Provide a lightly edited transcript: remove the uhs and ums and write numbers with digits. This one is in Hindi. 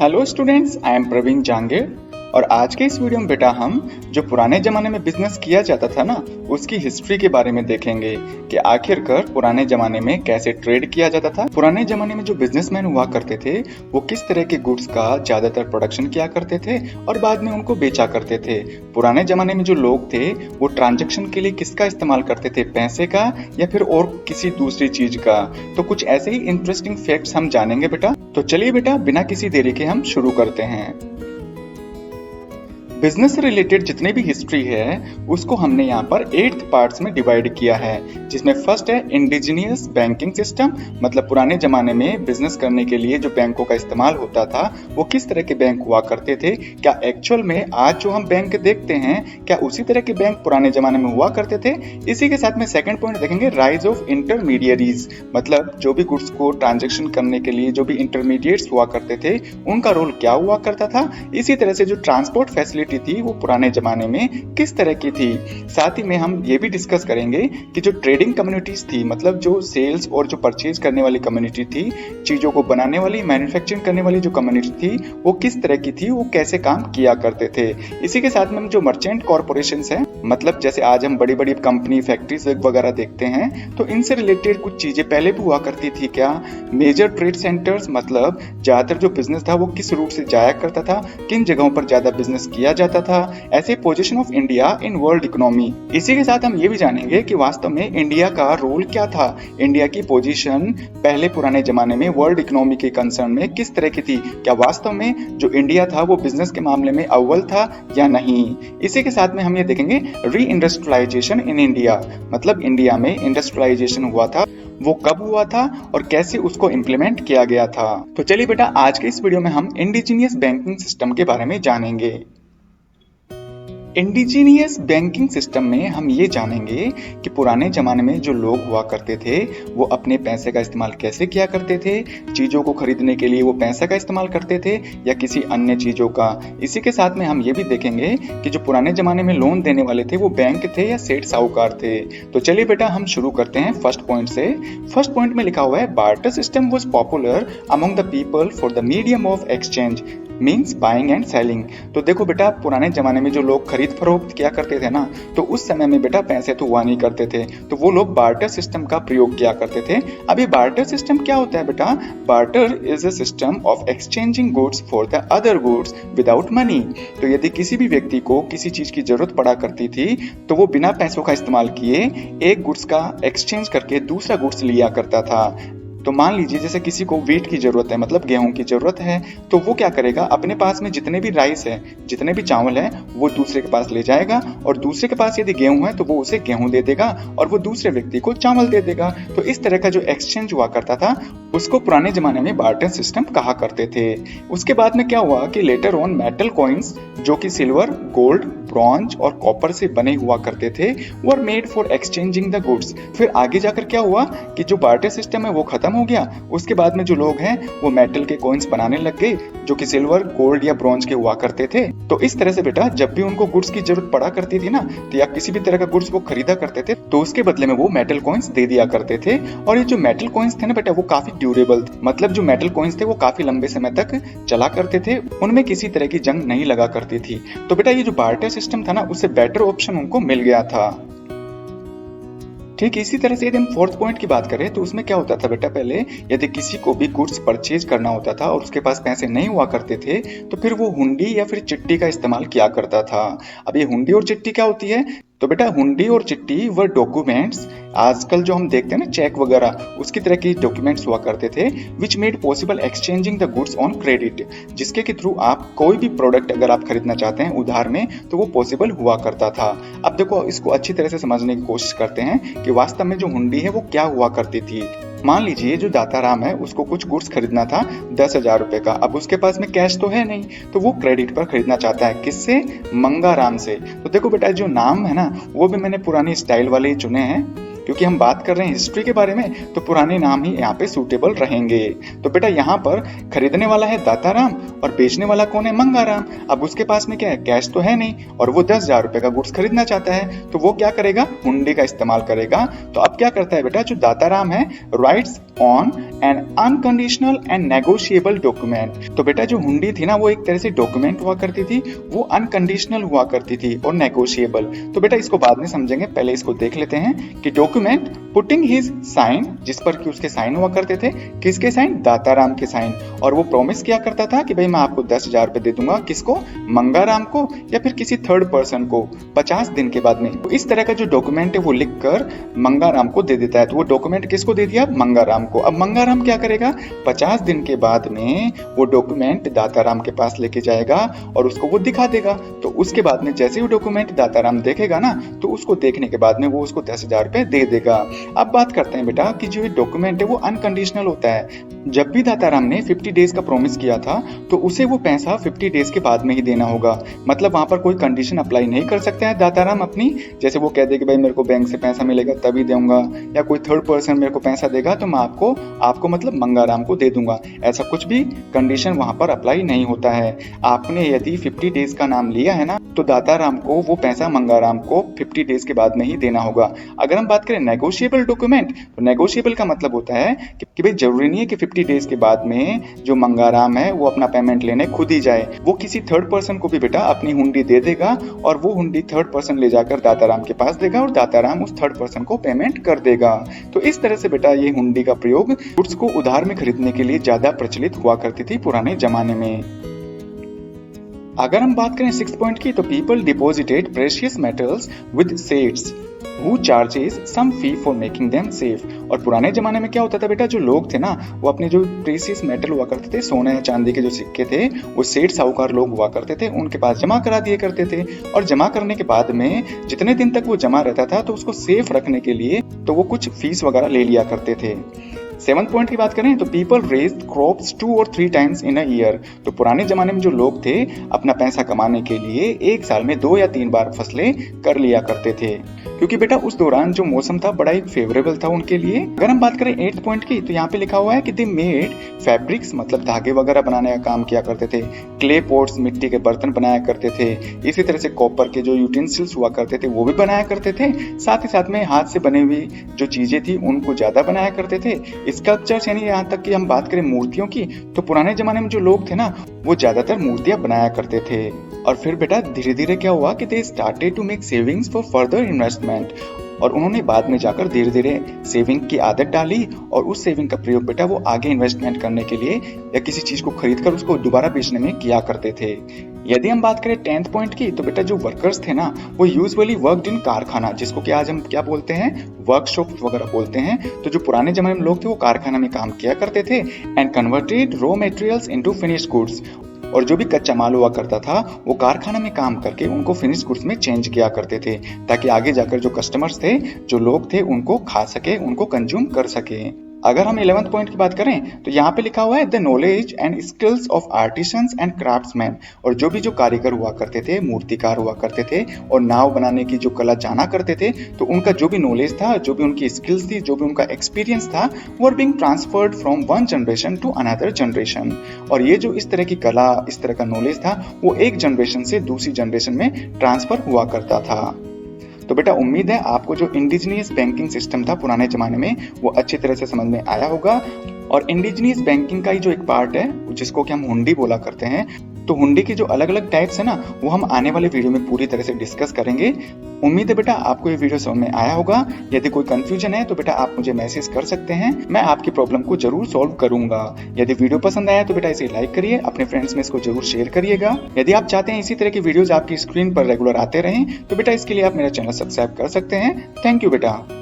Hello students, I am Praveen Jangid और आज के इस वीडियो में बेटा हम जो पुराने जमाने में बिजनेस किया जाता था ना उसकी हिस्ट्री के बारे में देखेंगे कि आखिरकार पुराने जमाने में कैसे ट्रेड किया जाता था। पुराने जमाने में जो बिजनेसमैन हुआ करते थे वो किस तरह के गुड्स का ज्यादातर प्रोडक्शन किया करते थे और बाद में उनको बेचा करते थे। पुराने जमाने में जो लोग थे वो ट्रांजेक्शन के लिए किसका इस्तेमाल करते थे, पैसे का या फिर और किसी दूसरी चीज का। तो कुछ ऐसे ही इंटरेस्टिंग फैक्ट्स हम जानेंगे बेटा। तो चलिए बेटा बिना किसी देरी के हम शुरू करते हैं। बिजनेस से रिलेटेड जितने भी हिस्ट्री है उसको हमने यहाँ पर 8 पार्ट्स में डिवाइड किया है, जिसमें फर्स्ट है इंडिजिनियस बैंकिंग सिस्टम, मतलब पुराने जमाने में बिजनेस करने के लिए जो बैंकों का इस्तेमाल होता था वो किस तरह के बैंक हुआ करते थे। क्या एक्चुअल में आज जो हम बैंक देखते हैं क्या उसी तरह के बैंक पुराने जमाने में हुआ करते थे। इसी के साथ में सेकंड पॉइंट देखेंगे राइज ऑफ इंटरमीडियरीज, मतलब जो भी गुड्स को ट्रांजेक्शन करने के लिए जो भी इंटरमीडिएट्स हुआ करते थे उनका रोल क्या हुआ करता था। इसी तरह से जो ट्रांसपोर्ट फैसिलिटी थी वो पुराने जमाने में किस तरह की थी। साथ ही में हम ये भी डिस्कस करेंगे कि जो ट्रेडिंग कम्युनिटीज थी, मतलब जो सेल्स और जो परचेज करने वाली कम्युनिटी थी, चीजों को बनाने वाली मैन्युफैक्चरिंग करने वाली जो कम्युनिटी थी वो किस तरह की थी, वो कैसे काम किया करते थे। इसी के साथ में हम जो मर्चेंट कॉर्पोरेशंस हैं, मतलब जैसे आज हम बड़ी बड़ी कंपनी फैक्ट्रीज वगैरह देखते हैं तो इनसे रिलेटेड कुछ चीजें पहले भी हुआ करती थी क्या। मेजर ट्रेड सेंटर्स, मतलब ज्यादातर जो बिजनेस था वो किस रूट से जाया करता था, किन जगहों पर ज्यादा बिजनेस किया जाता था। ऐसे position of India in world economy. इसी के साथ हम ये भी जानेंगे कि वास्तव में इंडिया का रोल क्या था, इंडिया की पोजीशन पहले पुराने जमाने में वर्ल्ड इकोनॉमी के कंसर्न में किस तरह की थी। क्या वास्तव में जो इंडिया था वो बिजनेस के मामले में अव्वल था या नहीं। इसी के साथ में हम ये देखेंगे री इंडस्ट्रियलाइजेशन इन इंडिया, मतलब इंडिया में इंडस्ट्रियलाइजेशन हुआ था वो कब हुआ था और कैसे उसको इम्प्लीमेंट किया गया था। तो चलिए बेटा आज के इस वीडियो में हम इंडिजिनियस बैंकिंग सिस्टम के बारे में जानेंगे। इंडिजीनियस बैंकिंग सिस्टम में हम ये जानेंगे कि पुराने जमाने में जो लोग हुआ करते थे वो अपने पैसे का इस्तेमाल कैसे किया करते थे, चीजों को खरीदने के लिए वो पैसे का इस्तेमाल करते थे या किसी अन्य चीजों का। इसी के साथ में हम ये भी देखेंगे कि जो पुराने जमाने में लोन देने वाले थे वो बैंक थे या सेठ साहूकार थे। तो चलिए बेटा हम शुरू करते हैं फर्स्ट पॉइंट से। फर्स्ट पॉइंट में लिखा हुआ है barter system was popular among the people for the medium of exchange means buying and selling. तो देखो बेटा पुराने जमाने में जो लोग खरीद फरोख्त किया करते थे ना, तो उस समय में बेटा पैसे तो हुआ नहीं करते थे, तो वो लोग बार्टर सिस्टम का प्रयोग किया करते थे। अब ये बार्टर सिस्टम क्या होता है बेटा? Barter is a system of exchanging goods for the other goods without money. तो यदि किसी भी व्यक्ति को किसी चीज की जरूरत पड़ा करती थी तो वो बिना पैसों का इस्तेमाल किए एक गुड्स का एक्सचेंज करके दूसरा गुड्स लिया करता था। तो मान लीजिए जैसे किसी को व्हीट की जरूरत है, मतलब गेहूं की जरूरत है, तो वो क्या करेगा, अपने पास में जितने भी राइस है, जितने भी चावल है वो दूसरे के पास ले जाएगा और दूसरे के पास यदि गेहूं है तो वो उसे गेहूं दे देगा और वो दूसरे व्यक्ति को चावल दे देगा। तो इस तरह का जो एक्सचेंज हुआ करता था उसको पुराने जमाने में बार्टर सिस्टम कहा करते थे। उसके बाद में क्या हुआ कि लेटर ऑन मेटल कॉइन्स जो कि सिल्वर, गोल्ड, ब्रॉन्ज और कॉपर से बने हुआ करते थे were made for exchanging the goods. फिर आगे जाकर क्या हुआ कि जो बार्टर सिस्टम है वो खत्म हो गया। उसके बाद में जो लोग हैं वो मेटल के कॉइन्स बनाने लग गए जो कि सिल्वर, गोल्ड या ब्रॉन्ज के हुआ करते थे। तो इस तरह से बेटा जब भी उनको गुड्स की जरूरत पड़ा करती थी ना, तो या किसी भी तरह का गुड्स वो खरीदा करते थे तो उसके बदले में वो मेटल कॉइन्स दे दिया करते थे। और ये जो मेटल कॉइन्स थे ना बेटा वो काफी ड्यूरेबल थे, मतलब जो मेटल कॉइन्स थे वो काफी लंबे समय तक चला करते थे, उनमें किसी तरह की जंग नहीं लगा करती थी। तो बेटा ये जो बार्टर सिस्टम था ना उससे बेटर ऑप्शन उनको मिल गया था। ठीक इसी तरह से यदि हम फोर्थ पॉइंट की बात करें तो उसमें क्या होता था बेटा, पहले यदि किसी को भी गुड्स परचेज करना होता था और उसके पास पैसे नहीं हुआ करते थे तो फिर वो हुंडी या फिर चिट्ठी का इस्तेमाल किया करता था। अब ये हुंडी और चिट्ठी क्या होती है? तो बेटा हुंडी और चिट्ठी व डॉक्यूमेंट्स, आजकल जो हम देखते हैं ना चेक वगैरह, उसकी तरह की डॉक्यूमेंट्स हुआ करते थे which made possible exchanging the goods on credit, जिसके के थ्रू आप कोई भी प्रोडक्ट अगर आप खरीदना चाहते हैं उधार में तो वो पॉसिबल हुआ करता था। अब देखो इसको अच्छी तरह से समझने की कोशिश करते हैं कि वास्तव में जो हुंडी है वो क्या हुआ करती थी। मान लीजिए जो दाताराम है उसको कुछ गुड्स खरीदना था 10,000 रुपए का, अब उसके पास में कैश तो है नहीं तो वो क्रेडिट पर खरीदना चाहता है। किससे? मंगाराम से। तो देखो बेटा जो नाम है ना वो भी मैंने पुरानी स्टाइल वाले ही चुने हैं क्योंकि हम बात कर रहे हैं हिस्ट्री के बारे में, तो पुराने नाम ही यहाँ पे सूटेबल रहेंगे। तो बेटा यहाँ पर खरीदने वाला है दाताराम और बेचने वाला कौन है? मंगाराम। अब उसके पास में क्या है? कैश तो है नहीं और वो 10,000 रुपए का गुड्स खरीदना चाहता है, तो वो क्या करेगा? हुंडी का इस्तेमाल करेगा। तो अब क्या करता है बेटा जो दाताराम है, rights on an unconditional and negotiable document. तो बेटा जो हुंडी थी ना वो एक तरह से डॉक्यूमेंट हुआ करती थी, वो अनकंडीशनल हुआ करती थी और नेगोशिएबल। तो बेटा इसको बाद में समझेंगे, पहले इसको देख लेते हैं कि डॉक्यूमेंट पुटिंग हिज साइन, जिस पर कि उसके साइन हुआ करते थे। किसके साइन? दाताराम के साइन। और वो प्रॉमिस किया करता था कि भाई मैं आपको 10,000 रुपए दे दूंगा। किसको? मंगाराम को या फिर किसी थर्ड पर्सन को 50 दिन के बाद में। तो इस तरह का जो डॉक्यूमेंट है वो लिखकर मंगाराम को दे देता है। तो वो डॉक्यूमेंट किसको दे दिया? मंगाराम को। अब मंगाराम क्या करेगा? 50 दिन के बाद में वो डॉक्यूमेंट दाताराम के पास लेके जाएगा और उसको वो दिखा देगा। तो उसके बाद में जैसे वो डॉक्यूमेंट दाताराम देखेगा ना, तो उसको देखने के बाद में वो उसको 10,000 रुपए दे देगा। अब बात करते हैं बेटा कि जो डॉक्यूमेंट है वो अनकंडीशनल होता है। जब भी दाताराम ने 50 डेज का प्रॉमिस किया था तो उसे वो पैसा 50 डेज के बाद में ही देना होगा। मतलब वहां पर कोई कंडीशन अप्लाई नहीं कर सकता है दाताराम अपनी, जैसे वो कह दे कि भाई मेरे को बैंक से पैसा मिलेगा तभी दूंगा, या कोई थर्ड पर्सन मेरे को पैसा देगा तो मैं आपको मतलब मंगाराम को दे दूंगा। ऐसा कुछ भी कंडीशन वहां पर अप्लाई नहीं होता है। आपने यदि 50 डेज का नाम लिया है ना, तो दाताराम को वो पैसा मंगाराम को 50 डेज के बाद में ही देना होगा। अगर हम बात करें नेगोशिएबल डॉक्यूमेंट, तो नेगोशिएबल का मतलब होता है कि भाई जरूरी नहीं है कि 50 डेज के बाद में जो मंगाराम है वो अपना पेमेंट लेने खुद ही जाए। वो किसी थर्ड पर्सन को भी बेटा अपनी हुंडी दे देगा और वो हुंडी थर्ड पर्सन ले जाकर दाताराम के पास देगा और दाताराम उस थर्ड पर्सन को पेमेंट कर देगा। तो इस तरह से बेटा ये हुंडी का प्रयोग गुड्स को उधार में खरीदने के लिए ज्यादा प्रचलित हुआ करती थी पुराने जमाने में। अगर हम बात करें 6 पॉइंट की, तो people deposited precious metals with sets who charges some fee for making them safe। और पुराने जमाने में क्या होता था बेटा, जो लोग थे ना वो अपने जो प्रेशियस मेटल हुआ करते थे, सोने या चांदी के जो सिक्के थे, वो सेठ साहूकार लोग हुआ करते थे, उनके पास जमा करा दिए करते थे। और जमा करने के बाद में जितने दिन तक वो जमा रहता था तो उसको सेफ रखने के लिए तो वो कुछ फीस वगैरह ले लिया करते थे। 7 पॉइंट की बात करें तो पीपल रेज्ड क्रॉप्स 2 और 3 टाइम्स इन अ ईयर। तो पुराने जमाने में जो लोग थे अपना पैसा कमाने के लिए एक साल में 2 या 3 बार फसलें कर लिया करते थे, क्योंकि बेटा उस दौरान जो मौसम था बड़ा ही फेवरेबल था उनके लिए। अगर हम बात करें 8 पॉइंट की, तो यहाँ पे लिखा हुआ है कि दे मेड फैब्रिक्स, मतलब धागे वगैरह बनाने का काम किया करते थे। क्ले पॉट्स, मिट्टी के बर्तन बनाया करते थे। इसी तरह से कॉपर के जो यूटेंसिल्स हुआ करते थे वो भी बनाया करते थे। साथ ही साथ में हाथ से बनी हुई जो चीजें थी उनको ज्यादा बनाया करते थे। स्कल्पचर्स यानी यहाँ तक कि हम बात करें मूर्तियों की, तो पुराने जमाने में जो लोग थे ना वो ज्यादातर मूर्तियां बनाया करते थे। और फिर बेटा धीरे धीरे क्या हुआ कि they started to make savings for further investment. और उन्होंने बाद में जाकर धीरे धीरे सेविंग की आदत डाली और उस सेविंग का प्रयोग बेटा वो आगे इन्वेस्टमेंट करने के लिए या किसी चीज को खरीद कर उसको दोबारा बेचने में किया करते थे। यदि हम बात करें 10th पॉइंट की, तो बेटा जो वर्कर्स थे ना वो यूजुअली वर्कड इन कारखाना, जिसको कि आज हम क्या बोलते हैं, वर्कशॉप वगैरह बोलते हैं। तो जो पुराने जमाने में लोग थे वो कारखाना में काम किया करते थे and converted raw materials into finished goods. और जो भी कच्चा माल हुआ करता था वो कारखाना में काम करके उनको फिनिश गुड्स में चेंज किया करते थे, ताकि आगे जाकर जो कस्टमर्स थे, जो लोग थे, उनको खा सके, उनको कंज्यूम कर सके। अगर हम 11th पॉइंट की बात करें तो यहाँ पे लिखा हुआ है the knowledge and skills of artisans and craftsman. और जो भी जो कारीगर हुआ करते थे, मूर्तिकार हुआ करते थे और नाव बनाने की जो कला जाना करते थे, तो उनका जो भी नॉलेज था, जो भी उनकी स्किल्स थी, जो भी उनका एक्सपीरियंस था, वो are being transferred from one generation to another generation. और ये जो इस तरह की कला, इस तरह का नॉलेज था, वो एक जनरेशन से दूसरी जनरेशन में ट्रांसफर हुआ करता था। तो बेटा उम्मीद है आपको जो इंडिजिनियस बैंकिंग सिस्टम था पुराने जमाने में वो अच्छी तरह से समझ में आया होगा। और इंडिजिनियस बैंकिंग का ही जो एक पार्ट है जिसको कि हम हुंडी बोला करते हैं, तो हुंडी के जो अलग अलग टाइप्स है ना वो हम आने वाले वीडियो में पूरी तरह से डिस्कस करेंगे। उम्मीद है बेटा आपको ये वीडियो समझ में आया होगा। यदि कोई कंफ्यूजन है तो बेटा आप मुझे मैसेज कर सकते हैं, मैं आपकी प्रॉब्लम को जरूर सॉल्व करूंगा। यदि वीडियो पसंद आया तो बेटा इसे लाइक करिए, अपने फ्रेंड्स में इसको जरूर शेयर करिएगा। यदि आप चाहते हैं इसी तरह की वीडियोज आपकी स्क्रीन पर रेगुलर आते रहें तो बेटा इसके लिए आप मेरा चैनल सब्सक्राइब कर सकते हैं। थैंक यू बेटा।